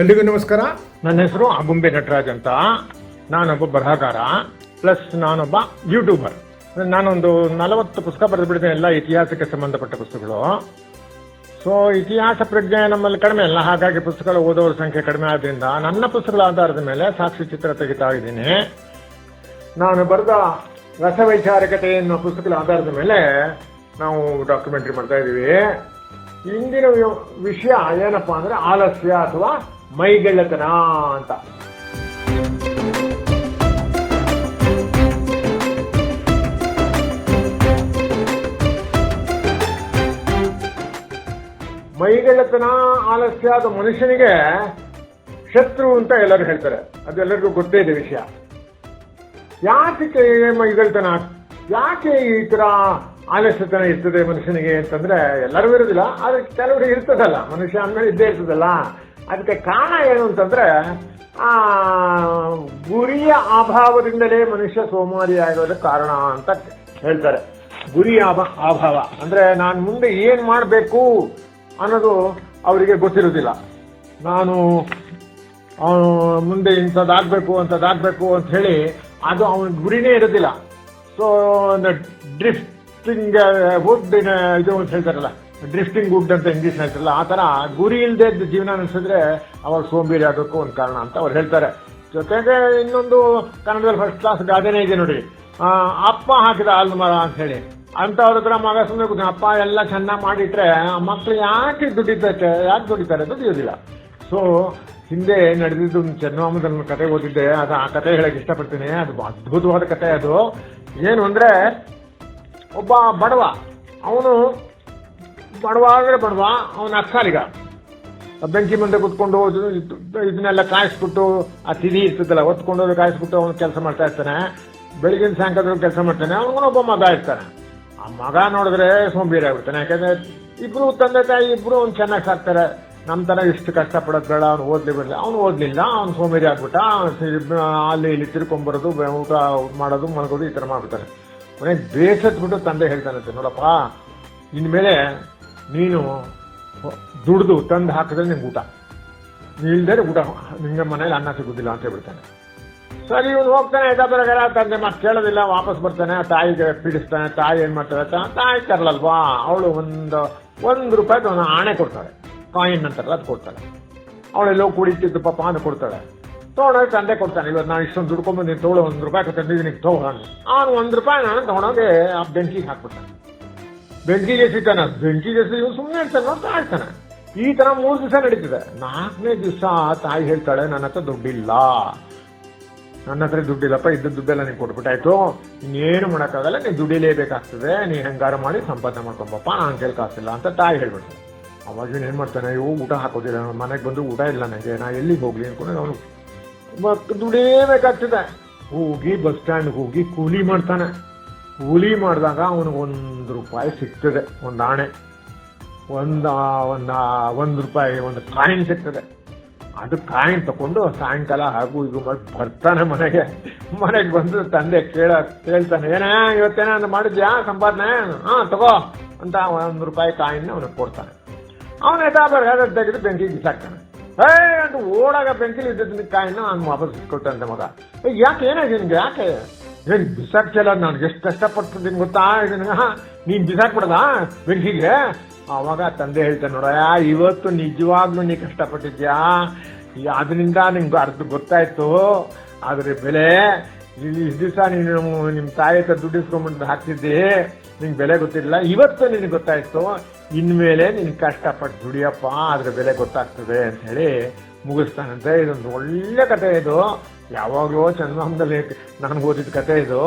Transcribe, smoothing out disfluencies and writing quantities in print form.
ಎಲ್ರಿಗೂ ನಮಸ್ಕಾರ. ನನ್ನ ಹೆಸರು ಆಗುಂಬೆ ನಟರಾಜ್ ಅಂತ. ನಾನೊಬ್ಬ ಬರಹಗಾರ ಪ್ಲಸ್ ನಾನೊಬ್ಬ ಯೂಟ್ಯೂಬರ್. ನಾನೊಂದು 40 ಪುಸ್ತಕ ಬರೆದು ಬಿಡ್ತೇನೆ, ಎಲ್ಲ ಇತಿಹಾಸಕ್ಕೆ ಸಂಬಂಧಪಟ್ಟ ಪುಸ್ತಕಗಳು. ಸೊ ಇತಿಹಾಸ ಪ್ರಜ್ಞೆ ನಮ್ಮಲ್ಲಿ ಕಡಿಮೆ ಅಲ್ಲ, ಹಾಗಾಗಿ ಪುಸ್ತಕಗಳು ಓದೋರ ಸಂಖ್ಯೆ ಕಡಿಮೆ ಆದ್ರಿಂದ ನನ್ನ ಪುಸ್ತಕಗಳ ಆಧಾರದ ಮೇಲೆ ಸಾಕ್ಷಿ ಚಿತ್ರ ತೆಗಿತಾ ಇದ್ದೀನಿ. ನಾನು ಬರೆದ ರಸವೈಚಾರಿಕತೆ ಎನ್ನುವ ಪುಸ್ತಕಗಳ ಆಧಾರದ ಮೇಲೆ ನಾವು ಡಾಕ್ಯುಮೆಂಟ್ರಿ ಮಾಡ್ತಾ ಇದ್ದೀವಿ. ಇಂದಿನ ವಿಷಯ ಏನಪ್ಪಾ ಅಂದ್ರೆ ಆಲಸ್ಯ ಅಥವಾ ಮೈಗೆಳ್ಳತನ ಅಂತ. ಮೈಗೆಳ್ಳತನ ಆಲಸ್ಯ ಅದು ಮನುಷ್ಯನಿಗೆ ಶತ್ರು ಅಂತ ಎಲ್ಲರೂ ಹೇಳ್ತಾರೆ, ಅದೆಲ್ಲರಿಗೂ ಗೊತ್ತೇ ಇದೆ ವಿಷಯ. ಯಾಕೆ ಮೈಗೆಳ್ಳತನ, ಯಾಕೆ ಈ ತರ ಆಲಸ್ಯತನ ಇರ್ತದೆ ಮನುಷ್ಯನಿಗೆ ಅಂತಂದ್ರೆ, ಎಲ್ಲರೂ ಇರೋದಿಲ್ಲ, ಆದ್ರೆ ಕೆಲವರು ಇರ್ತದಲ್ಲ, ಮನುಷ್ಯ ಅಂದ್ಮೇಲೆ ಇದ್ದೇ ಇರ್ತದಲ್ಲ. ಅದಕ್ಕೆ ಕಾರಣ ಏನು ಅಂತಂದ್ರೆ, ಆ ಗುರಿಯ ಅಭಾವದಿಂದಲೇ ಮನುಷ್ಯ ಸೋಮಾರಿ ಆಗೋದಕ್ಕೆ ಕಾರಣ ಅಂತ ಹೇಳ್ತಾರೆ. ಗುರಿಯ ಅಭಾವ ಅಂದ್ರೆ ನಾನು ಮುಂದೆ ಏನ್ ಮಾಡಬೇಕು ಅನ್ನೋದು ಅವರಿಗೆ ಗೊತ್ತಿರುವುದಿಲ್ಲ. ನಾನು ಮುಂದೆ ಇಂಥದ್ದಾಗಬೇಕು ಅಂತದ್ದಾಗಬೇಕು ಅಂತ ಹೇಳಿ ಅದು ಅವನ ಗುರಿನೇ ಇರೋದಿಲ್ಲ. ಸೊ ಡ್ರಿಫ್ಟಿಂಗ್ ವುಡ್ ಇದು ಅಂತ ಹೇಳ್ತಾರಲ್ಲ, ಡ್ರಿಫ್ಟಿಂಗ್ ವುಡ್ ಅಂತ ಇಂಗ್ಲೀಷ್ ಹೇಳ್ತಾರಲ್ಲ, ಆ ತರ ಗುರಿ ಇಲ್ಲದೆ ಜೀವನ ಅನಿಸಿದ್ರೆ ಅವಾಗ ಸೋಂಬೇರಿ ಆಗೋಕ್ಕೂ ಒಂದು ಕಾರಣ ಅಂತ ಅವ್ರು ಹೇಳ್ತಾರೆ. ಜೊತೆಗೆ ಇನ್ನೊಂದು ಕನ್ನಡದಲ್ಲಿ ಫಸ್ಟ್ ಕ್ಲಾಸ್ ಗಾದೆನೇ ಇದೆ ನೋಡಿ, ಅಪ್ಪ ಹಾಕಿದ ಹಾಲು ಮರ ಅಂತ ಹೇಳಿ. ಅಂತವ್ರ ಹತ್ರ ಮಗ ಸುಮ್ಮನೆ ಕೂತ ಅಪ್ಪ ಎಲ್ಲ ಚೆನ್ನಾಗಿ ಮಾಡಿಟ್ರೆ ಮಕ್ಳು ಯಾಕೆ ದುಡಿತಾರೆ, ದುಡಿಯೋದಿಲ್ಲ. ಸೊ ಹಿಂದೆ ನಡೆದಿದ್ದು ಚನ್ನವಾಮದಲ್ಲಿ ಕತೆ ಓದಿದ್ದೆ, ಅದು ಆ ಕತೆ ಹೇಳಕ್ ಇಷ್ಟಪಡ್ತೀನಿ. ಅದು ಅದ್ಭುತವಾದ ಕತೆ. ಅದು ಏನು ಅಂದ್ರೆ, ಒಬ್ಬ ಬಡವ, ಅವನು ಅವನ ಅಕ್ಕಾಲಿಗ ಬೆಂಕಿ ಮುಂದೆ ಕುತ್ಕೊಂಡು ಇದನ್ನೆಲ್ಲ ಕಾಯಿಸ್ಬಿಟ್ಟು, ಆ ತಿರಿ ಇರ್ತದಲ್ಲ ಒತ್ಕೊಂಡು ಕಾಯಿಸ್ಬಿಟ್ಟು ಅವನು ಕೆಲಸ ಮಾಡ್ತಾ ಇರ್ತಾನೆ. ಬೆಳಗಿನ ಸಾಯಂಕಾಲ ಕೆಲಸ ಮಾಡ್ತಾನೆ. ಅವನೊಬ್ಬ ಮಗ ಇರ್ತಾನೆ. ಆ ಮಗ ನೋಡಿದ್ರೆ ಸೋಂಬೇರಿ ಆಗ್ಬಿಡ್ತಾನೆ. ಯಾಕಂದ್ರೆ ಇಬ್ರು ತಂದೆ ತಾಯಿ ಇಬ್ರು ಅವ್ನು ಚೆನ್ನಾಗಿ ಸಾಕ್ತಾರೆ. ನಮ್ಮ ತರ ಇಷ್ಟು ಕಷ್ಟಪಡೋದು ಬೇಡ, ಅವ್ನು ಓದ್ಲಿ ಬಿಡಲಿ. ಅವ್ನು ಓದ್ಲಿಲ್ಲ, ಅವ್ನು ಸೋಂಬೇರಿ ಆಗ್ಬಿಟ್ಟ. ಅಲ್ಲಿ ಇಲ್ಲಿ ತಿರ್ಕೊಂಬರೋದು, ಊಟ ಮಾಡೋದು, ಮಲಗೋದು, ಈ ತರ ಮಾಡ್ಬಿಡ್ತಾನೆ. ಮನೆಗೆ ಬೇಸತ್ಬಿಟ್ಟು ತಂದೆ ಹೇಳ್ತಾನಂತೆ, ನೋಡಪ್ಪ ಇನ್ಮೇಲೆ ನೀನು ದುಡ್ದು ತಂದು ಹಾಕಿದ್ರೆ ನಿಮ್ಗೆ ಊಟ, ಇಲ್ದೇ ಊಟ ನಿಂಗೆ ಮನೇಲಿ ಅನ್ನ ಸಿಗುದಿಲ್ಲ ಅಂತ ಹೇಳ್ಬಿಡ್ತಾನೆ. ಸರಿ ಇವನು ಹೋಗ್ತಾನೆ, ಬರಗಾರ ತಂದೆ ಮತ್ತೆ ಕೇಳೋದಿಲ್ಲ, ವಾಪಸ್ ಬರ್ತಾನೆ. ತಾಯಿಗೆ ಪೀಡಿಸ್ತಾನೆ. ತಾಯಿ ಏನ್ ಮಾಡ್ತಾಳೆ, ತಾಯಿ ತರಲಲ್ವಾ, ಅವಳು ಒಂದು ರೂಪಾಯಿ ಆಣೆ ಕೊಡ್ತಾಳೆ, ಕಾಯಿನ್ ಅಂತಾರಲ್ಲ ಅದು ಕೊಡ್ತಾಳೆ. ಅವಳೆಲ್ಲೋ ಕುಡಿತಿದ್ದು ಪಾಪ ಅಂತ ಕೊಡ್ತಾಳೆ. ತೊಗೊಂಡೋಗಿ ತಂದೆ ಕೊಡ್ತಾನೆ, ಇವತ್ತು ನಾನು ಇಷ್ಟೊಂದು ದುಡ್ಕೊಂಡ್ಬಂದು ನೀನು ತೊಗೊಳ್ಳೋ, 1 ರೂಪಾಯಿ ತಂದಿದ್ದೀನಿ ತಗೊಂಡು. ಅವನು 1 ರೂಪಾಯಿ ನಾನು ತಗೊಂಡೋಗಿ ಆ ಬೆಂಕಿಗೆ ಹಾಕ್ಬಿಡ್ತಾನೆ. ಬೆಂಕಿಗೆ ಸಿಗ್ತಾನೆ. ಬೆಂಕಿಗೆ ಇವ್ನು ಸುಮ್ಮನೆ ಇರ್ತಾನೆ, ನೋಡ್ತಾ ಇರ್ತಾನೆ. ಈ ತರ 3 ದಿವಸ ನಡೀತಿದೆ. 4ನೇ ದಿವಸ ತಾಯಿ ಹೇಳ್ತಾಳೆ, ನನ್ನ ಹತ್ರ ದುಡ್ಡಿಲ್ಲ, ದುಡ್ಡಿಲ್ಲಪ್ಪ, ಇದ್ದ ದುಡ್ಡೆಲ್ಲ ನೀನು ಕೊಟ್ಬಿಟ್ಟಾಯ್ತು, ಇನ್ನೇನು ಮಾಡೋಕ್ಕಾಗಲ್ಲ, ನೀನು ದುಡಿಲೇಬೇಕಾಗ್ತದೆ, ನೀನು ಹೆಂಗಾರ ಮಾಡಿ ಸಂಪಾದನೆ ಮಾಡ್ಕೊಂಬಪ್ಪ, ನಾನು ಕೇಳ್ಕಾಗ್ತಿಲ್ಲ ಅಂತ ತಾಯಿ ಹೇಳ್ಬಿಡ್ತಾನೆ. ಅವಾಗ ಇವನು ಏನ್ ಮಾಡ್ತಾನೆ, ಊಟ ಹಾಕೋದಿಲ್ಲ, ಮನೆಗೆ ಬಂದು ಊಟ ಇಲ್ಲ ನನಗೆ, ನಾ ಎಲ್ಲಿಗೆ ಹೋಗ್ಲಿ ಅನ್ಕೊಂಡು ಅವನು ದುಡಿಯೇಬೇಕಾಗ್ತದೆ. ಹೋಗಿ ಬಸ್ ಸ್ಟ್ಯಾಂಡ್ ಹೋಗಿ ಕೂಲಿ ಮಾಡ್ತಾನೆ. ಕೂಲಿ ಮಾಡಿದಾಗ ಅವನಿಗೆ 1 ರೂಪಾಯಿ ಸಿಗ್ತದೆ, ಒಂದು ಆಣೆ, ಒಂದು ರೂಪಾಯಿ, ಒಂದು ಕಾಯಿನ್ ಸಿಗ್ತದೆ. ಅದು ಕಾಯಿನ್ ತಕೊಂಡು ಸಾಯಂಕಾಲ ಹಾಗೂ ಇದು ಮಾಡಿ ಬರ್ತಾನೆ ಮನೆಗೆ ಬಂದು ತಂದೆ ಕೇಳ್ತಾನೆ, ಏನ ಇವತ್ತೇನ ಮಾಡಿದ್ಯಾ ಸಂಪಾದನೆ, ತಗೋ ಅಂತ 1 ರೂಪಾಯಿ ಕಾಯಿನ್ ಅವನಿಗೆ ಕೊಡ್ತಾನೆ. ಅವನ ತೆಗೆದು ಬೆಂಕಿಗೆ ಬಿಸಾಕ್ತಾನೆ. ಅಂತ ಓಡಾಗ ಬೆಂಕಿಲಿ ಇದ್ದ ಕಾಯಿನ ಅವ್ನು ವಾಪಸ್ ಇಟ್ಕೊಳ್ತಾನೆ. ಮಗ ಯಾಕೆ ಏನಾಗಿದೆ ನಿನ್ಗೆ, ಯಾಕೆ ಏನ್ ಬಿಸಾಕ್ತಿಲ್ಲ, ನಾನು ಎಷ್ಟು ಕಷ್ಟಪಡ್ತಿದ್ದೀನಿ ಗೊತ್ತಾ, ನೀನ್ ಬಿಸಾಕ್ಬಿಡದ ಬೆಂಕಿಗೆ. ಅವಾಗ ತಂದೆ ಹೇಳ್ತಾನೆ, ನೋಡ ಇವತ್ತು ನಿಜವಾಗ್ಲೂ ನೀ ಕಷ್ಟಪಟ್ಟಿದ್ಯಾ, ಅದರಿಂದ ನಿಮ್ಗೆ ಅರ್ಧ ಗೊತ್ತಾಯ್ತು, ಆದ್ರೆ ಬೆಲೆ ಇಷ್ಟು ದಿವಸ ನೀನು ನಿಮ್ ತಾಯಿ ಹತ್ರ ದುಡ್ಡಿಸ್ಕೊಂಡ್ಬಿಟ್ಟು ಹಾಕ್ತಿದ್ದಿ, ನಿಂಗೆ ಬೆಲೆ ಗೊತ್ತಿರಲಿಲ್ಲ, ಇವತ್ತು ನಿನಗೆ ಗೊತ್ತಾಯ್ತು, ಇನ್ಮೇಲೆ ನಿನ್ ಕಷ್ಟಪಟ್ಟು ದುಡಿಯಪ್ಪ, ಅದ್ರ ಬೆಲೆ ಗೊತ್ತಾಗ್ತದೆ ಅಂತ ಹೇಳಿ ಮುಗಿಸ್ತಾನಂತೆ. ಇದೊಂದು ಒಳ್ಳೆ ಕತೆ. ಇದು ಯಾವಾಗಲೂ ಚಂದ್ರಮಾಮದಲ್ಲಿ ನಾನು ಓದಿದ ಕತೆ ಇದು.